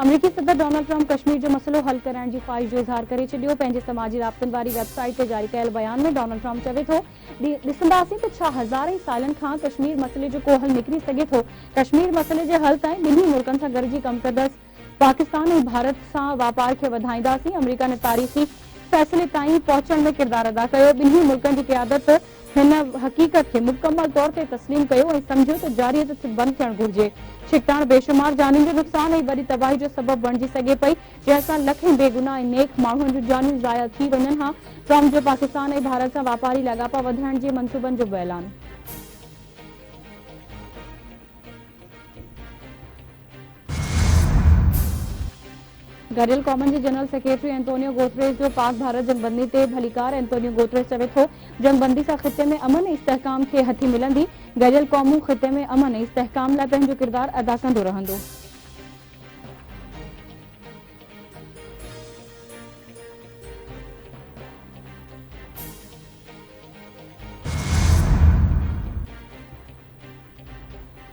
अमरीकी सदर Donald Trump Kashmir जो मसलो हल कराइण जी ख्वाहिश जो इज़हार करे छॾियो। पंहिंजे समाजी राब्तनि वारी वेबसाइट ते जारी कयल बयान में डोनाल्ड ट्रंप चवे थो, ॾिसंदासीं त छा हज़ारनि सालनि खां कश्मीर मसइले जो को हल निकिरी सघे थो। कश्मीर मसइले जे हल ताईं ॿिन्ही मुल्कनि सां गॾिजी कमु कंदसि। पाकिस्तान ऐं भारत सां वापार खे वधाईंदासीं। अमरीका ने तारीख़ी फ़ैसिले ताईं पहुचण में किरदार अदा कयो। ॿिन्ही मुल्कनि जी क़यादत हिन हक़ीक़त खे मुकमल तौर ते तस्लीम कयो ऐं सम्झियो त जारियत बंदि थियणु घुरिजे। छिकताण बेशुमार जानियुनि जो नुक़सान ऐं वॾी तबाही जो सबबु बणिजी सघे पई, जंहिंसां लखें बेगुनाह ऐं नेक माण्हुनि जूं जानियूं ज़ाया थी वञनि हा। ट्रंप जो पाकिस्तान ऐं भारत सां वापारी लाॻापा वधाइण जे मंसूबनि जो बि ऐलान। गॾियल क़ौमनि जे जनरल सेक्रेटरी एंटोनियो गुतरेस जो पाक भारत जंगबंदी ते भलीकार। एंटोनियो गुतरेस चवे थो, जंगबंदी सां ख़िते में अमन ऐं इस्तेहकाम खे हथी मिलंदी। गॾियल क़ौमूं ख़िते में अमन ऐं इस्तेहकाम लाइ पंहिंजो किरदारु अदा कंदो रहंदो।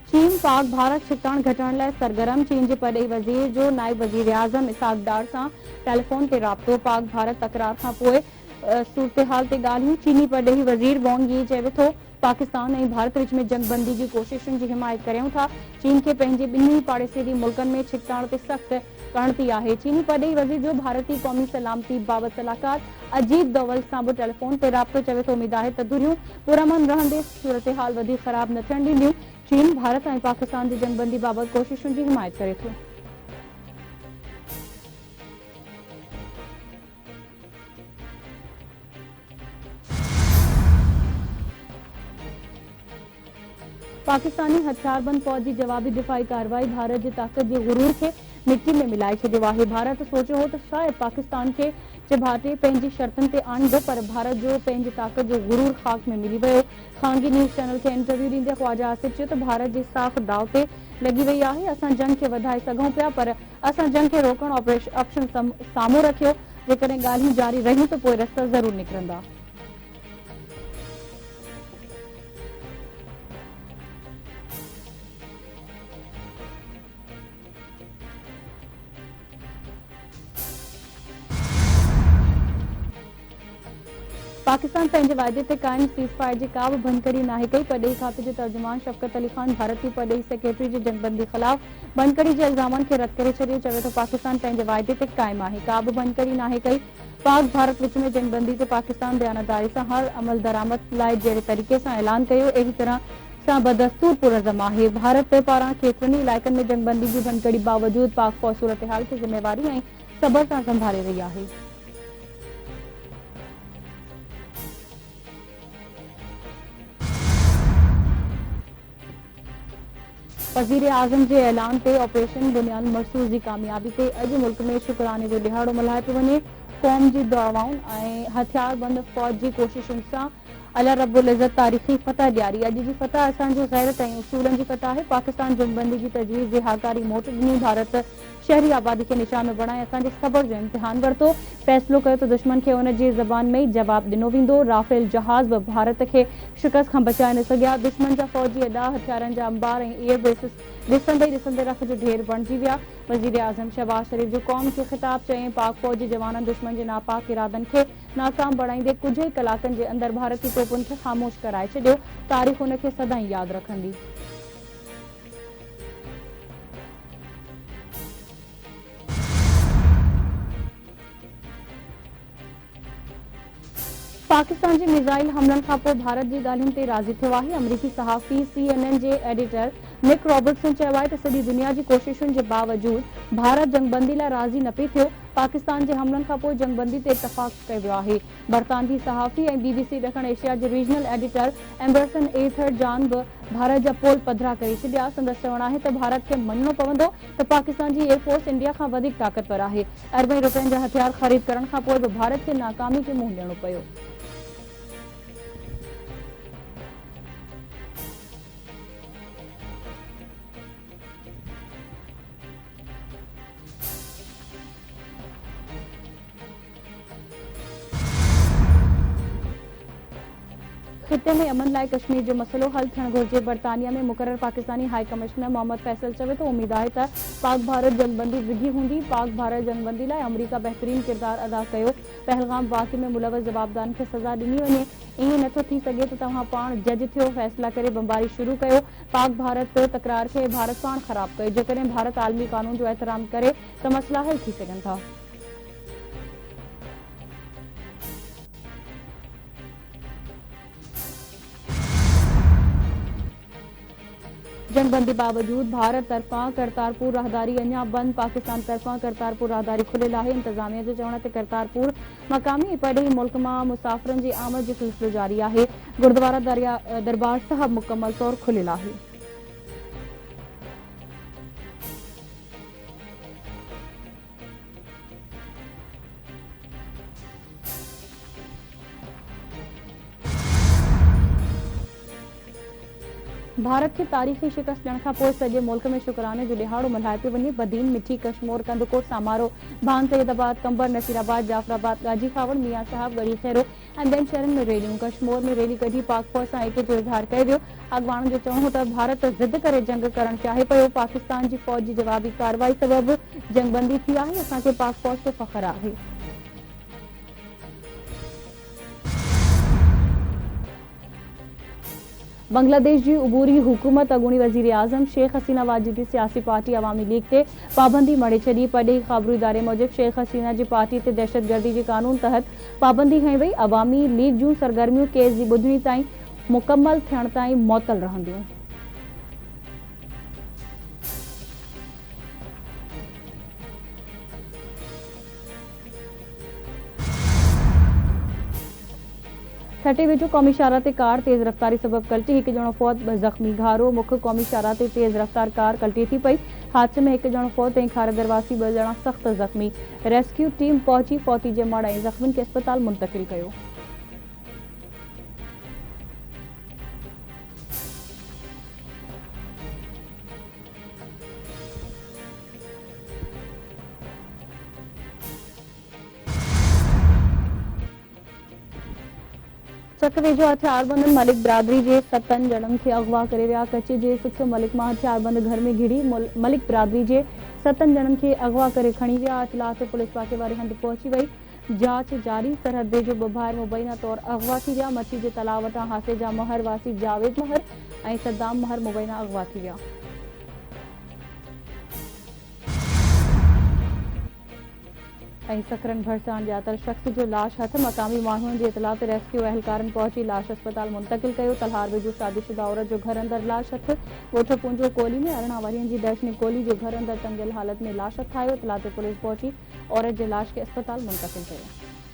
चीन पाक भारत छिकताण घटाइण लाइ सरगर्म। चीन जे परॾेही वज़ीर जो नाइब वज़ीर आज़म इसहाक डार सां टेलीफोन ते राब्तो। पाक भारत तकरार खां पोइ सूरतहाल ते ॻाल्हियूं। चीनी परॾेही वज़ीर वांग यी चवे थो, पाकिस्तान ऐं भारत विच में जंगबंदी जी कोशिशुनि जी हिमायत करियूं था। चीन खे पंहिंजे ॿिन्ही पाड़ेसिरी मुल्कनि में छिकताण ते सख़्त कणती आहे। चीनी परॾेही वज़ीर जो भारतीय क़ौमी सलामती बाबति सलाहकार अजीत डोवल सां बि टेलीफोन ते राब्तो। चवे थो, उमीद आहे त दुरियूं पुरअमन रहंदे सूरतहाल वधीक ख़राब न थियण ॾींदियूं। चीन भारत ऐं पाकिस्तान जी जंगबंदी बाबति कोशिशुनि जी हिमायत करे थो। पाकिस्तानी हथियारबंद फ़ौज जी जवाबी दिफ़ाई कार्रवाई भारत जी ताक़त जे गुरूर खे मिटी में मिलाए छॾियो आहे। भारत सोचियो हो त शायदि पाकिस्तान खे चिभाटे पंहिंजी शर्तुनि ते आणींदो, पर भारत जो पंहिंजी ताक़त जो गुरूर ख़ाक में मिली वियो। ख़ानगी न्यूज़ चैनल खे इंटरव्यू ॾींदे ख़्वाजा आसिफ चयो त भारत जी साख़ दाव ते लॻी वई आहे। असां जंग खे वधाए सघूं पिया, पर असां जंग खे रोकण ऑप्शन साम्हूं रखियो। जेकॾहिं ॻाल्हियूं जारी रहियूं त पोइ रस्ता ज़रूर निकिरंदा। पाकिस्तान पंहिंजे वाइदे ते क़ाइम सीज़फायर जी का बि भनकड़ी नाहे कई। परॾेही खाते जे तर्जुमान शफ़क़त अली ख़ान भारतीय परॾेही सेक्रेटरी जे जंगबंदी ख़िलाफ़ भनकड़ी जे इल्ज़ामनि खे रद्द करे छॾियो। चवे थो, पाकिस्तान पंहिंजे वाइदे ते क़ाइम आहे, का बि भनकड़ी नाहे कई। पाक भारत विच में जंगबंदी ते पाकिस्तान बयानतदारी सां हर अमल दरामद लाइ जहिड़े तरीक़े सां ऐलान कयो, अहिड़ी तरह सां बदस्तूर पुरज़म आहे। भारत पारां केतिरनि ई इलाइक़नि में जंगबंदी जी भनकड़ी बावजूद पाक फ़ौज सूरतहाल खे ज़िम्मेवारी ऐं सबर सां संभाले रही आहे। वज़ीर आज़म जे ऐलान ते ऑपरेशन बुनियाद मरसूज़ जी कामयाबी ते अॼु मुल्क में शुक्राने जो ॾिहाड़ो मल्हाए पियो वञे। क़ौम जी दुआउनि ऐं हथियारबंद फ़ौज जी कोशिशुनि सां अल्लाह रब्बुल इज़्ज़त तारीख़ी फ़तह ॾियारी। अॼु जी फ़तह असांजी गैरत ऐं उसूलनि जी फ़तह आहे। पाकिस्तान जंगबंदी जी तजवीज़ जी हाकारी मोट ॾिनी। भारत शहरी आबादी खे निशानो बणाए असांजे सबर जो इम्तिहान वरितो। फ़ैसिलो कयो त दुश्मन खे उन जी ज़बान में ई जवाबु ॾिनो वेंदो। राफ़ेल जहाज़ बि भारत खे शिकस्त खां बचाए न सघिया। दुश्मन जा फ़ौजी अॾा, हथियारनि जा अंबार ऐं एयर बेसिस ॾिसंदे रख जो ढेर बणिजी विया। वज़ीर आज़म शहबाज शरीफ़ जो क़ौम खे ख़िताब चयईं, पाक फ़ौज जे जवाननि दुश्मन जे नापाक इरादनि खे नाकाम बणाईंदे कुझु ई कलाकनि जे अंदरि भारतीय तोपुनि खे ख़ामोश कराए छॾियो। तारीख़ हुन खे सदाईं यादि रखंदी। पाकिस्तान जे मिज़ाइल हमलनि खां पोइ भारत जी ॻाल्हियुनि ते राज़ी थियो आहे। अमरीकी सहाफ़ी CNN जे एडिटर निक रॉबर्टसन चयो आहे त सॼी दुनिया जी कोशिशुनि जे बावजूद भारत जंगबंदी लाइ राज़ी न पियो थियो। पाकिस्तान जे हमलनि खां पोइ जंगबंदी ते इतफ़ाक़ कयो वियो आहे। बरतानवी सहाफ़ी ऐं BBC ॾखण एशिया जे रीजनल एडिटर एम्बरसन एथर जान बि भारत जा पोल पधरा करे छॾिया। संदसि चवणु आहे त भारत खे मञणो पवंदो त पाकिस्तान जी एयरफोर्स इंडिया खां वधीक ताक़तवर आहे। अरबें रुपयनि जा हथियार ख़रीद करण खां पोइ बि भारत खे नाकामी खे मुंहुं ॾियणो पियो। खिते में अमन लाइ कश्मीर जो मसलो हल थियण घुरिजे। बर्तानिया में मुक़रर पाकिस्तानी हाई कमिश्नर मोहम्मद फैसल चवे तो उम्मीद आहे त पाक भारत जंगबंदी विघी हूंदी। पाक भारत जंगबंदी लाइ अमरीका बहितरीन किरदार अदा कयो। पहलगाम वाक़े में मुलविस जवाबदारनि खे सज़ा ॾिनी वञे। ईअं नथो थी सघे त तव्हां पाण जज थियो, फ़ैसला करे बमबारी शुरू कयो। पाक भारत तकरार खे भारत पाण ख़राब कयो। जेकॾहिं भारत आलमी कानून जो एहतराम करे त मसला हल थी सघनि था। जंगबंदी बावजूद भारत तरफां करतारपुर राहदारी अञा बंद। पाकिस्तान तरफां करतारपुर राहदारी खुलियल आहे। इंतजामिया जे चवण ते करतारपुर मक़ामी परॾेही मुल्क मां मुसाफ़िरनि जी आमद जो सिलसिलो जारी आहे। गुरुद्वारा दरबार साहिब मुकमल तौर खुलियल आहे। भारत की तारीख़ी शिकस्त ॾियण खां पोइ सॼे मुल्क में शुक्राने जो ॾिहाड़ो मल्हाए पियो वञे। बदीन, मिठी, कशमोर, कंदकोट, सामारो, भान सैदाबाद, कंबर, नसीराबाद, जाफराबाद, गाजी खावड़, मियां साहब, गढ़ी खैरो ऐं ॿियनि शहरनि में रैलियूं। कशमोर में रैली कढी पाक फ़ौज सां एके जो इज़हार कयो वियो। अॻवाननि जो चवणो हो त भारत ज़िद करे जंग करणु चाहे पियो। पाकिस्तान जी फ़ौज जी जवाबी कार्रवाई सबबि जंगबंदी थी आहे। असांखे पाक फ़ौज ते फ़ख्रु आहे। बांग्लादेश की उबूरी हुकूमत अगूणी वज़ीर आज़म शेख हसीना वाजिदी सियासी पार्टी अवामी लीग ते पाबंदी मड़े छॾी। परॾेही ख़बरूं इदारे मूजिब शेख हसीना जी पार्टी ते दहशतगर्दी जे कानून तहत पाबंदी हई वई। अवामी लीग जूं सरगर्मियूं केस जी ॿुधणी ताईं मुकमल थियण ताईं मुअतल रहंदियूं। छठे वेझो क़ौमी शाहराह ते कार तेज़ रफ़्तारी सबब कल्टी। हिकु ॼणो फौत, 2 ज़ख़्मी। घारो मुख क़ौमी शाहराह ते तेज़ रफ़्तार कार कल्टी थी पई। हादसे में हिकु ॼणो फौत ऐं खारदर वासी 2 ॼणा सख़्त ज़ख़्मी। रेस्क्यू टीम पहुची फौती जे मड़ ऐं ज़ख़्मियुनि खे अस्पताल मुंतक़िल कयो। चक वेझो हथियारबंद मलिक बिरादरी के 7 ॼणनि खे अगवा करे विया। कच्छ जे सुख मलिक मां हथियारबंद घर में घिड़ी मलिक बिरादरी के 7 ॼणनि खे अगवा करे खणी विया। इतलाह ते पुलिस वाक़े वारे हंधि पहुची वई। जांच जारी। सरहदे जो ॿाहिर मुबैना तौर अगवा थी विया। मच्छी जे तलाउ वटां हासे जा महर वासी जावेद महर ऐं सद्दाम महर मुबैना अगवा थी विया। ऐं सकरन भरसाण ॼातल शख़्स जो लाश हथ। मक़ामी माण्हुनि जी इतलाह ते रेस्क्यू अहलकारनि पहुची लाश अस्पताल मुंतक़िल कयो। तलहार वेझो शादीशुदा औरत जो घर अंदर लाश हथ। ॻोठ पुंजो कोली में 18 वरियनि जी दर्शनी कोली जो घर अंदर टंगियल हालत में लाश हथ आयो। इतलाह ते पुलिस पहुची औरत जे लाश खे अस्पताल मुंतक़िल कयो।